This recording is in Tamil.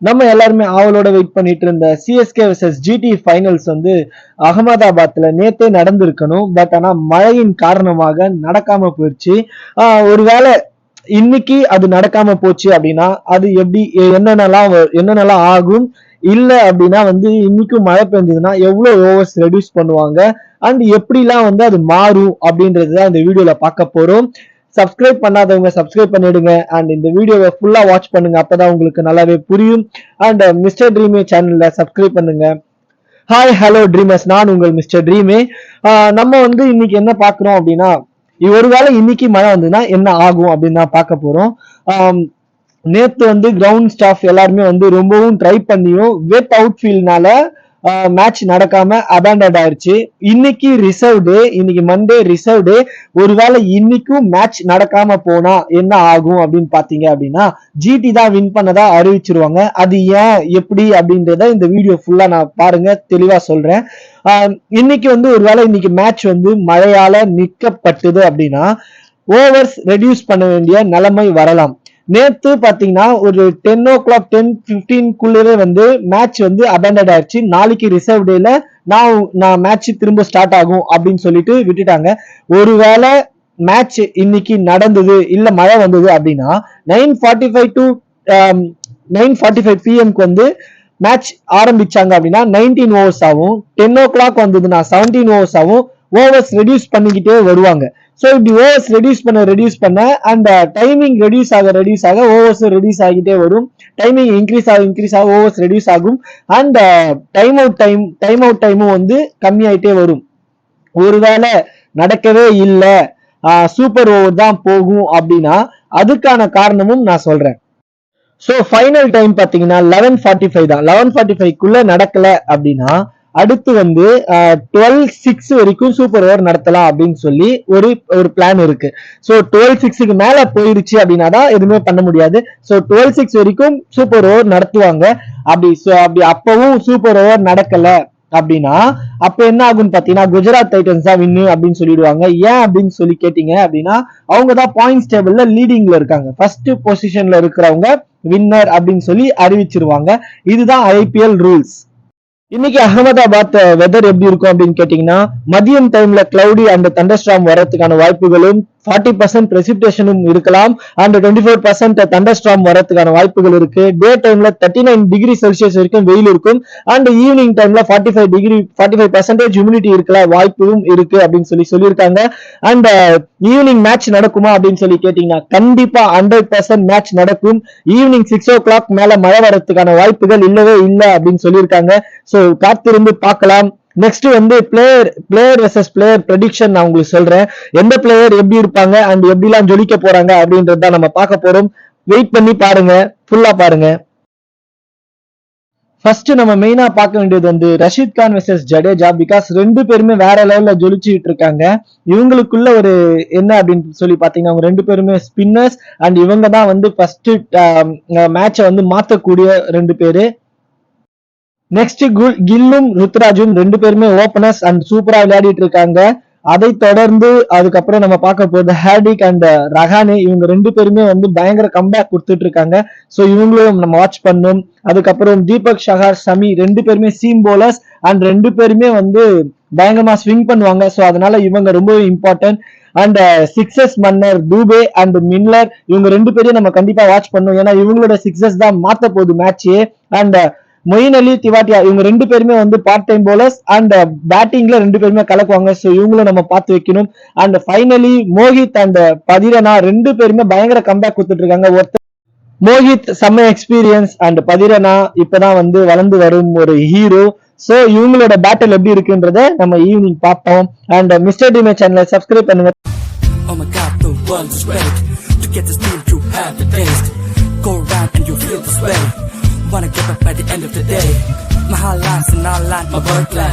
நம்ம எல்லாருமே ஆவலோட வெயிட் பண்ணிட்டு இருந்த சிஎஸ்கே vs ஜிடி ஃபைனல்ஸ் வந்து அகமதாபாத்ல நேத்தே நடந்திருக்கணும். பட் ஆனா மழையின் காரணமாக நடக்காம போயிடுச்சு. ஒருவேளை இன்னைக்கு அது நடக்காம போச்சு அப்படின்னா அது எப்படி என்னென்னலாம் ஆகும், இல்ல அப்படின்னா வந்து இன்னைக்கும் மழை பெஞ்சதுன்னா எவ்வளவு ஓவர்ஸ் ரெடியூஸ் பண்ணுவாங்க அண்ட் எப்படிலாம் வந்து அது மாறும் அப்படின்றதுதான் இந்த வீடியோல பார்க்க போறோம். சப்ஸ்கிரைப் பண்ணாதவங்க சப்ஸ்கிரைப் பண்ணிடுங்க அண்ட் இந்த வீடியோவை ஃபுல்லா வாட்ச் பண்ணுங்க, அப்பதான் உங்களுக்கு நல்லாவே புரியும். அண்ட் மிஸ்டர் ட்ரீமே சேனல்ல சப்ஸ்கிரைப் பண்ணுங்க. ஹாய் ஹலோ ட்ரீமர்ஸ், நான் உங்கள் மிஸ்டர் ட்ரீமே. நம்ம வந்து இன்னைக்கு என்ன பாக்குறோம் அப்படின்னா, ஒருவேளை இன்னைக்கு மழை வந்ததுன்னா என்ன ஆகும் அப்படின்னு தான் பார்க்க போறோம். நேத்து வந்து கிரவுண்ட் ஸ்டாஃப் எல்லாருமே வந்து ரொம்பவும் ட்ரை பண்ணியும் வெட் அவுட் ஃபீல்னால மேட்ச் நடக்காம அபேண்டட் ஆயிடுச்சு. இன்னைக்கு ரிசர்வ் டே, இன்னைக்கு மண்டே ரிசர்வ் டே. ஒருவேளை இன்னைக்கும் மேட்ச் நடக்காம போனா என்ன ஆகும் அப்படின்னு பாத்தீங்க அப்படின்னா ஜிடி தான் வின் பண்ணதா அறிவிச்சிருவாங்க. அது ஏன் எப்படி அப்படின்றத இந்த வீடியோ ஃபுல்லா நான் பாருங்க, தெளிவா சொல்றேன். இன்னைக்கு வந்து ஒருவேளை இன்னைக்கு மேட்ச் வந்து மழையால நிக்கப்பட்டது அப்படின்னா ஓவர்ஸ் ரெடியூஸ் பண்ண வேண்டிய நிலைமை வரலாம். நேத்து பாத்தீங்கன்னா ஒரு 10 o'clock 10:15 வந்து மேட்ச் வந்து அபேண்டட் ஆயிடுச்சு. நாளைக்கு ரிசர்வ் டேல நான் மேட்ச் திரும்ப ஸ்டார்ட் ஆகும் அப்படின்னு சொல்லிட்டு விட்டுட்டாங்க. ஒருவேளை மேட்ச் இன்னைக்கு நடந்தது இல்ல மழை வந்தது அப்படின்னா 9:45 to 9:45 PM வந்து மேட்ச் ஆரம்பிச்சாங்க அப்படின்னா 19 ஓவர்ஸ் ஆகும். 10 o'clock வந்ததுன்னா 17 ஓவர்ஸ் ஆகும். ஓவர்ஸ் ரெடியூஸ் பண்ணிக்கிட்டே வருவாங்க. ஸோ இப்படி ஓவர்ஸ் ரெடியூஸ் பண்ண அண்ட் டைமிங் ரெடியூஸ் ஆக ஓவர்ஸ் ரெடியூஸ் ஆகிட்டே வரும். டைமிங் இன்க்ரீஸ் ஆக ஓவர்ஸ் ரெடியூஸ் ஆகும். அண்ட் டைம் அவுட் டைமும் வந்து கம்மியாயிட்டே வரும். ஒருவேளை நடக்கவே இல்லை, சூப்பர் ஓவர் தான் போகும் அப்படின்னா அதுக்கான காரணமும் நான் சொல்றேன். ஸோ ஃபைனல் டைம் பாத்தீங்கன்னா 11:45 தான். 11:45 நடக்கல அப்படின்னா அடுத்து வந்து 12:06 வரைக்கும் சூப்பர் ஓவர் நடத்தலாம் அப்படின்னு சொல்லி ஒரு பிளான் இருக்கு. ஸோ 12:06 மேல போயிருச்சு அப்படின்னா தான் எதுவுமே பண்ண முடியாது. ஸோ 12:06 வரைக்கும் சூப்பர் ஓவர் நடத்துவாங்க. அப்படி அப்பவும் சூப்பர் ஓவர் நடக்கல அப்படின்னா அப்ப என்ன ஆகும்னு பாத்தீங்கன்னா குஜராத் டைட்டன்ஸ் தான் வின்னு அப்படின்னு சொல்லிடுவாங்க. ஏன் அப்படின்னு சொல்லி கேட்டீங்க அப்படின்னா அவங்க தான் பாயிண்ட்ஸ் டேபிள்ல லீடிங்ல இருக்காங்க. ஃபர்ஸ்ட் பொசிஷன்ல இருக்கிறவங்க வின்னர் அப்படின்னு சொல்லி அறிவிச்சிருவாங்க. இதுதான் ஐபிஎல் ரூல்ஸ். இன்னைக்கு அகமதாபாத் வெதர் எப்படி இருக்கும் அப்படின்னு கேட்டீங்கன்னா மதியம் டைம்ல கிளவுடி அண்ட் தண்டர்ஸ்டார்ம் வரதுக்கான வாய்ப்புகளும் 40% precipitation இருக்கலாம் அண்ட் 24% தண்டர்ஸ்டார்ம் வரதுக்கான வாய்ப்புகள் இருக்கு. டே டைம்ல 39 டிகிரி செல்சியஸ் வரைக்கும் வெயில் இருக்கும் அண்ட் ஈவினிங் டைம்ல 45% ஹியூமிடிட்டி இருக்கலாம் வாய்ப்பும் இருக்கு அப்படின்னு சொல்லியிருக்காங்க. அண்ட் ஈவினிங் மேட்ச் நடக்குமா அப்படின்னு சொல்லி கேட்டீங்கன்னா கண்டிப்பா 100% மேட்ச் நடக்கும். ஈவினிங் 6 o'clock மேல மழை வரதுக்கான வாய்ப்புகள் இல்லவே இல்லை அப்படின்னு சொல்லியிருக்காங்க. ஸோ காத்திருந்து பார்க்கலாம். நெக்ஸ்ட் வந்து பிளேயர் வெர்சஸ் பிளேயர் ப்ரெடிக்ஷன் நான் உங்களுக்கு சொல்றேன். எந்த பிளேயர் எப்படி இருப்பாங்க அண்ட் எப்படிலாம் ஜொலிக்க போறாங்க அப்படின்றத நம்ம பார்க்க போறோம். வெயிட் பண்ணி பாருங்க, ஃபுல்லா பாருங்க. ஃபர்ஸ்ட் நம்ம மெயினா பார்க்க வேண்டியது வந்து ரஷீத் கான் வெர்சஸ் ஜடேஜா. பிகாஸ் ரெண்டு பேருமே வேற லெவல்ல ஜொலிச்சுட்டு இருக்காங்க. இவங்களுக்குள்ள ஒரு என்ன அப்படின்னு சொல்லி பாத்தீங்கன்னா அவங்க ரெண்டு பேருமே ஸ்பின்னர்ஸ் அண்ட் இவங்க தான் வந்து ஃபர்ஸ்ட் மேட்சை வந்து மாத்தக்கூடிய ரெண்டு பேரு. நெக்ஸ்ட் கில்லும் ருத்ராஜும் ரெண்டு பேருமே ஓபனர்ஸ் அண்ட் சூப்பரா விளையாடிட்டு இருக்காங்க. அதை தொடர்ந்து அதுக்கப்புறம் நம்ம பார்க்க போறது ஹார்டிக் அண்ட் ரஹானே. இவங்க ரெண்டு பேருமே வந்து பயங்கர கம்பேக் கொடுத்துட்டு இருக்காங்க. ஸோ இவங்களும் நம்ம வாட்ச் பண்ணோம். அதுக்கப்புறம் தீபக் சஹார், சமி ரெண்டு பேருமே சீம் போலர்ஸ் அண்ட் ரெண்டு பேருமே வந்து பயங்கரமா ஸ்விங் பண்ணுவாங்க. ஸோ அதனால இவங்க ரொம்ப இம்பார்ட்டன்ட். அண்ட் சிக்ஸஸ் மன்னர் தூபே அண்ட் மில்லர் இவங்க ரெண்டு பேரையும் நம்ம கண்டிப்பா வாட்ச் பண்ணோம். ஏன்னா இவங்களோட சிக்ஸஸ் தான் மாத்த போகுது மேட்சே. அண்ட் மொயின் அலி, திவாட்டியா இவங்க ரெண்டு பேருமே வந்து பார்ட் டைம் போலர்ஸ் அண்ட் பேட்டிங்ல ரெண்டு பேருமே கலக்குவாங்க. ஸோ இவங்களும் நம்ம பார்த்து வைக்கணும். And finally Mohit and Pathirana ரெண்டு பேருமே பயங்கர கம்பேக் கொடுத்துட்டு இருக்காங்க. மோஹித் செம்ம எக்ஸ்பீரியன்ஸ் அண்ட் பதிரனா இப்பதான் வந்து வளர்ந்து வரும் ஒரு ஹீரோ. ஸோ இவங்களோட பேட்டில் எப்படி இருக்குன்றத நம்ம ஈவினிங் பார்ப்போம். அண்ட் மிஸ்டர் ட்ரீமே சேனலை சப்ஸ்கிரைப் பண்ணுங்க. Wanna get up at the end of the day. My highlights and all like my work life.